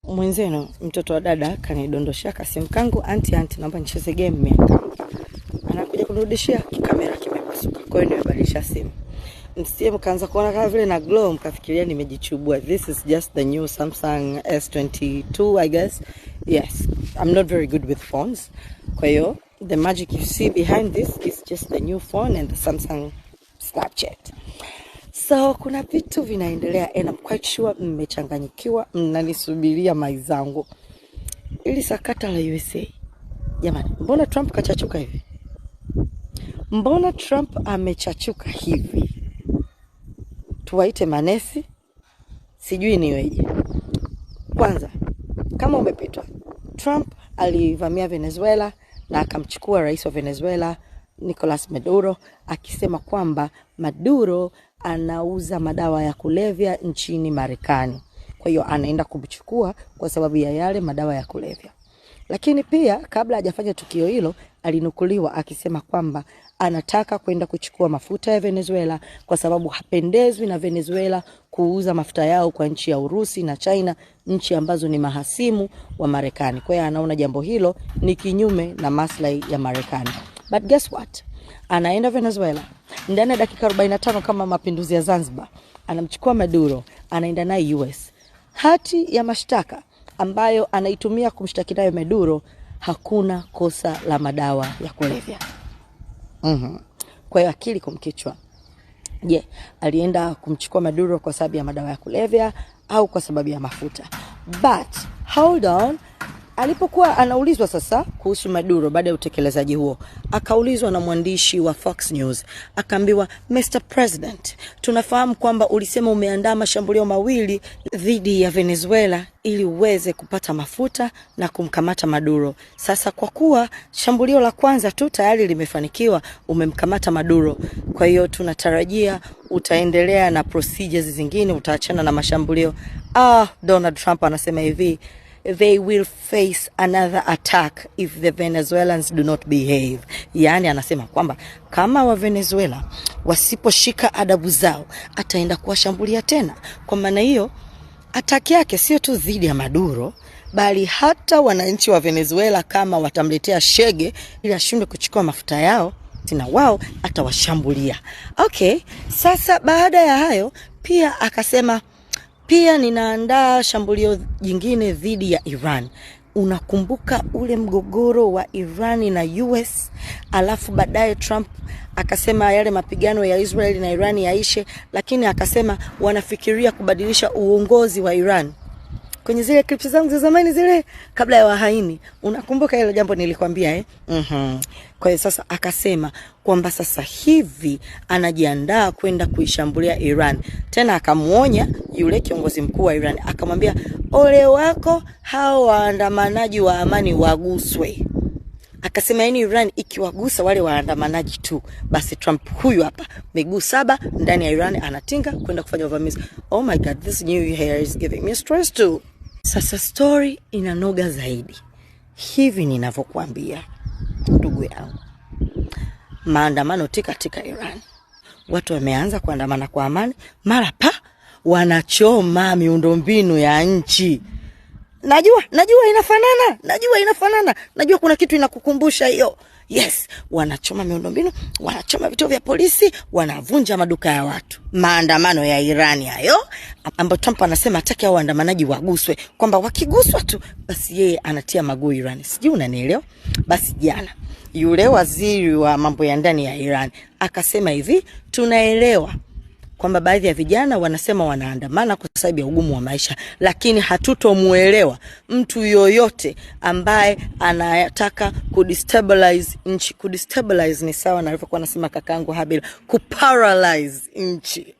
Mwenzenu mtoto wa dada kanidondoshia kasimu kangu, anti naomba nicheze game miaka. Anakuja kunirudishia kamera kimepasuka. Kwa hiyo nimebadilisha simu. Msimu kaanza kuona kama vile na glow, mkafikiria nimejichubua. This is just the new Samsung S22, I guess. Yes, I'm not very good with phones. Kwa hiyo the magic you see behind this is just the new phone and the Samsung Snapchat. So kuna vitu vinaendelea and I'm quite sure mmechanganyikiwa, mnanisubiria maizangu. Ili sakata la USA. Jamani, mbona Trump kachachuka hivi? Mbona Trump amechachuka hivi? Tuwaite manesi? Sijui niweje. Kwanza, kama umepitwa, Trump alivamia Venezuela na akamchukua rais wa Venezuela Nicolas Maduro, akisema kwamba Maduro anauza madawa ya kulevya nchini Marekani. Kwa hiyo anaenda kumchukua kwa sababu ya yale madawa ya kulevya. Lakini pia kabla hajafanya tukio hilo, alinukuliwa akisema kwamba anataka kwenda kuchukua mafuta ya Venezuela kwa sababu hapendezwi na Venezuela kuuza mafuta yao kwa nchi ya Urusi na China, nchi ambazo ni mahasimu wa Marekani. Kwa hiyo anaona jambo hilo ni kinyume na maslahi ya Marekani. But guess what? Anaenda Venezuela. Ndani ya dakika 45 kama mapinduzi ya Zanzibar. Anamchukua Maduro, anaenda naye US. Hati ya mashtaka ambayo anaitumia kumshtaki nayo Maduro, hakuna kosa la madawa ya kulevya. Kwa hiyo akili kumkichwa. Alienda kumchukua Maduro kwa sababu ya madawa ya kulevya au kwa sababu ya mafuta? But hold on. Alipokuwa anaulizwa sasa kuhusu Maduro baada ya utekelezaji huo, akaulizwa na mwandishi wa Fox News, akaambiwa, Mr. President, tunafahamu kwamba ulisema umeandaa mashambulio mawili dhidi ya Venezuela ili uweze kupata mafuta na kumkamata Maduro. Sasa kwa kuwa shambulio la kwanza tu tayari limefanikiwa, umemkamata Maduro, kwa hiyo tunatarajia utaendelea na procedures zingine, utaachana na mashambulio. Donald Trump anasema hivi, they will face another attack if the Venezuelans do not behave. Yani anasema kwamba kama wa Venezuela wasiposhika adabu zao, ataenda kuwashambulia tena. Kwa maana hiyo, attack yake sio tu dhidi ya Maduro, bali hata wananchi wa Venezuela kama watamletea shege ili ashindwe kuchukua mafuta yao, na wao atawashambulia. Okay, sasa baada ya hayo pia akasema, pia ninaandaa shambulio jingine dhidi ya Iran. Unakumbuka ule mgogoro wa Iran na US? Alafu baadaye Trump akasema yale mapigano ya Israel na Iran yaishe, lakini akasema wanafikiria kubadilisha uongozi wa Iran. Kwenye zile clips zangu za zamani zile kabla ya wahaini, unakumbuka ile jambo nilikwambia Kwa hiyo sasa akasema kwamba sasa hivi anajiandaa kwenda kuishambulia Iran. Tena akamuonya yule kiongozi mkuu wa Iran, akamwambia, ole wako hao waandamanaji wa amani waguswe. Akasema yani Iran ikiwagusa wale waandamanaji tu, basi Trump huyu hapa miguu 7 ndani ya Iran anatinga kwenda kufanya uvamizi. Oh my god, this new hair is giving me stress too. Sasa story inanoga zaidi. Hivi ninavyokuambia ndugu yangu, maandamano tika Iran. Watu wameanza kuandamana kwa amani, mara wanachoma miundombinu ya nchi. Najua inafanana. Najua kuna kitu inakukumbusha hiyo. Yes, wanachoma miundombinu, wanachoma vituo vya polisi, wanavunja maduka ya watu. Maandamano ya Iran hayo, ambapo Trump anasema hataki hao waandamanaji waguswe, kwamba wakiguswa tu basi yeye anatia maguu Iran. Sijui unanielewa? Basi jana yule waziri wa mambo ya ndani ya Iran akasema hivi, tunaelewa kwamba baadhi ya vijana wanasema wanaandamana kwa sababu ya ugumu wa maisha, lakini hatutomuelewa mtu yoyote ambaye anataka kudestabilize nchi. Kudestabilize ni sawa na alivyokuwa anasema kakaangu Habil, kuparalyze nchi.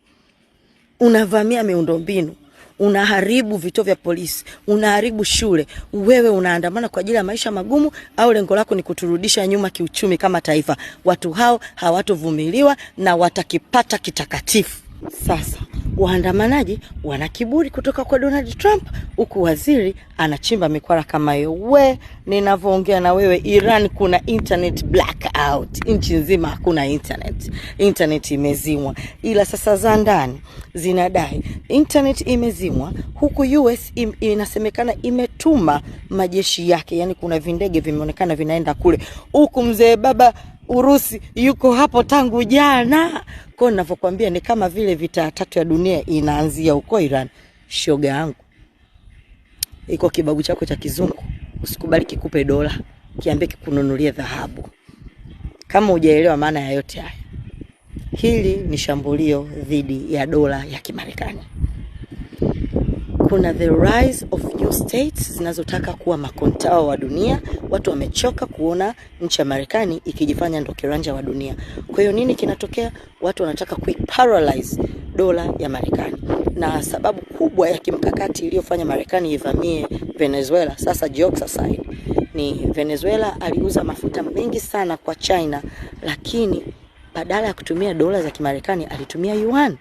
Unavamia miundombinu, unaharibu vituo vya polisi, unaharibu shule, wewe unaandamana kwa ajili ya maisha magumu, au lengo lako ni kuturudisha nyuma kiuchumi kama taifa? Watu hao hawatovumiliwa na watakipata kitakatifu. Sasa waandamanaji wana kiburi kutoka kwa Donald Trump, huku waziri anachimba mikwara kama hiyo. Ninavyoongea na wewe, Iran kuna internet blackout, nchi nzima hakuna internet imezimwa. Ila sasa za ndani zinadai internet imezimwa, huku US inasemekana imetuma majeshi yake, yani kuna vindege vimeonekana vinaenda kule, huku mzee baba Urusi yuko hapo tangu jana. Kwa ninavyokuambia ni kama vile vita tatu ya dunia inaanzia huko Iran. Shoga yangu, iko kibabu chako cha kizungu, usikubali kikupe dola, kiambie kikununulie dhahabu. Kama hujaelewa maana ya yote haya, hili ni shambulio dhidi ya dola ya Kimarekani. Kuna the rise of new states zinazotaka kuwa makontao wa dunia. Watu wamechoka kuona nchi ya Marekani ikijifanya ndo kiranja wa dunia. Kwa hiyo nini kinatokea? Watu wanataka kuiparalyze dola ya Marekani. Na sababu kubwa ya kimkakati iliyofanya Marekani ivamie Venezuela, sasa jokes aside, ni Venezuela aliuza mafuta mengi sana kwa China, lakini badala ya kutumia dola za Kimarekani alitumia yuan.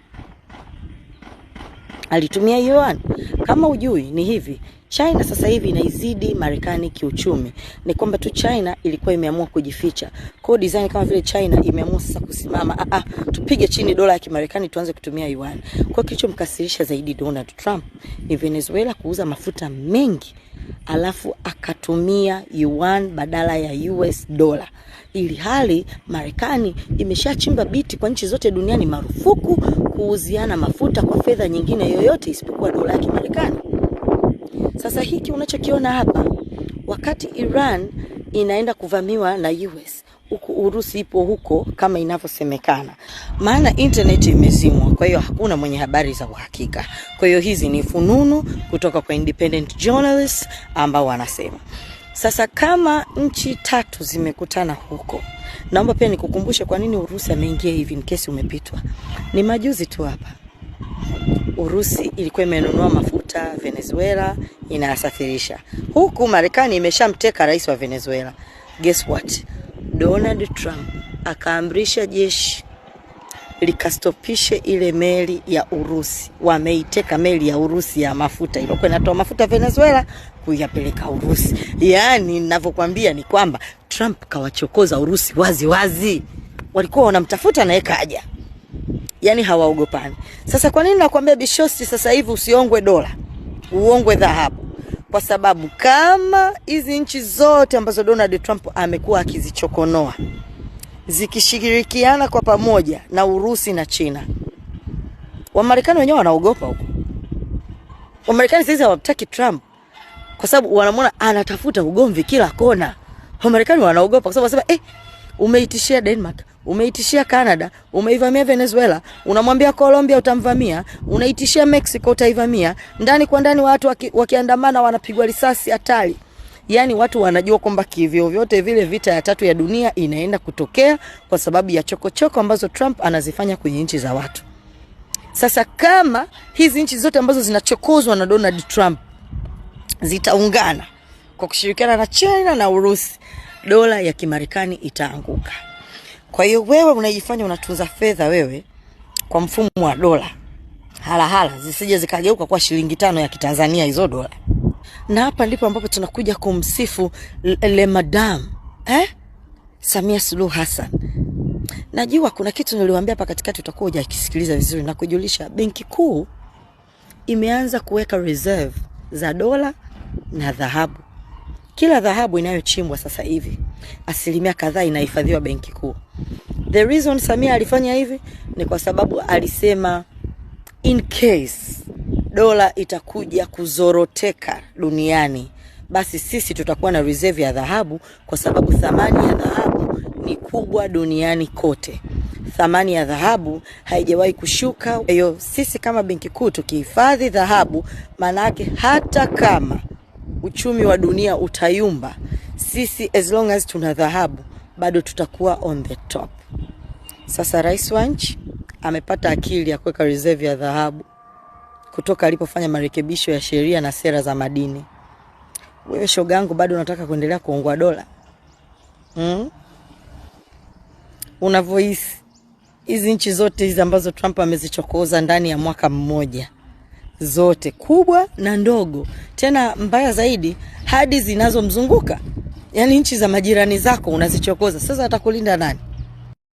Kama ujui ni hivi, China sasa hivi inaizidi Marekani kiuchumi. Ni kwamba tu China ilikuwa imeamua kujificha. Kwa design kama vile China imeamua sasa kusimama, tupige chini dola ya Kimarekani tuanze kutumia yuan. Kwa kilichomkasirisha zaidi Donald Trump ni Venezuela kuuza mafuta mengi, alafu akatumia yuan badala ya US dollar. Ili hali Marekani imeshachimba biti kwa nchi zote duniani marufuku kuuziana mafuta kwa fedha nyingine yoyote isipokuwa dola ya Kimarekani. Sasa hiki unachokiona hapa, wakati Iran inaenda kuvamiwa na US, huku Urusi ipo huko kama inavyosemekana. Maana internet imezimwa, kwa hiyo hakuna mwenye habari za uhakika. Kwa hiyo hizi ni fununu kutoka kwa independent journalists ambao wanasema. Sasa kama nchi tatu zimekutana huko, naomba pia nikukumbushe kwa nini Urusi ameingia hivi, in case umepitwa. Ni majuzi tu hapa Urusi ilikuwa imenunua mafuta Venezuela, inayasafirisha. Huku Marekani imeshamteka rais wa Venezuela. Guess what? Donald Trump akaamrisha jeshi likastopishe ile meli ya Urusi. Wameiteka meli ya Urusi ya mafuta iliyokuwa inatoa mafuta Venezuela kuyapeleka Urusi. Yaani ninavyokuambia ni kwamba Trump kawachokoza Urusi wazi. Walikuwa wanamtafuta na kaja. Yaani hawaogopani. Sasa kwa nini nakwambia Bishosti sasa hivi usiongwe dola, uongwe dhahabu? Kwa sababu kama hizi nchi zote ambazo Donald Trump amekuwa akizichokonoa zikishirikiana kwa pamoja na Urusi na China, Wamarekani wenyewe wanaogopa huko. Wamarekani sasa hawataki Trump kwa sababu wanamwona anatafuta ugomvi kila kona. Wamarekani wanaogopa kwa sababu wanasema umeitishia Denmark, umeitishia Canada, umeivamia Venezuela, unamwambia Colombia utamvamia, unaitishia Mexico utaivamia, ndani kwa ndani watu wakiandamana wanapigwa risasi hatari. Yaani watu wanajua kwamba kivyo vyote vile vita ya tatu ya dunia inaenda kutokea kwa sababu ya chokochoko ambazo Trump anazifanya kwenye nchi za watu. Sasa kama hizi nchi zote ambazo zinachokozwa na Donald Trump zitaungana kwa kushirikiana na China na Urusi, dola ya Kimarekani itaanguka. Kwa hiyo wewe unajifanya unatunza fedha wewe kwa mfumo wa dola, hala zisije zikageuka kwa shilingi 5 ya Kitanzania hizo dola. Na hapa ndipo ambapo tunakuja kumsifu le madam Samia Suluhu Hassan. Najua kuna kitu niliwaambia hapa katikati utakuwa hujakisikiliza vizuri, na kujulisha Benki Kuu imeanza kuweka reserve za dola na dhahabu. Kila dhahabu inayochimbwa sasa hivi asilimia kadhaa inahifadhiwa Benki Kuu. The reason Samia alifanya hivi ni kwa sababu alisema in case dola itakuja kuzoroteka duniani, basi sisi tutakuwa na reserve ya dhahabu, kwa sababu thamani ya dhahabu ni kubwa duniani kote. Thamani ya dhahabu haijawahi kushuka. Hiyo sisi kama Benki Kuu tukihifadhi dhahabu, maana yake hata kama uchumi wa dunia utayumba, sisi as long as tuna dhahabu bado tutakuwa on the top. Sasa rais wa nchi amepata akili ya kuweka reserve ya dhahabu kutoka alipofanya marekebisho ya sheria na sera za madini. Wewe shogangu bado unataka kuendelea kuongwa dola? Unavohisi hizi nchi zote hizi ambazo Trump amezichokoza ndani ya mwaka mmoja, zote kubwa na ndogo, tena mbaya zaidi hadi zinazomzunguka, yani nchi za majirani zako unazichokoza, sasa atakulinda nani?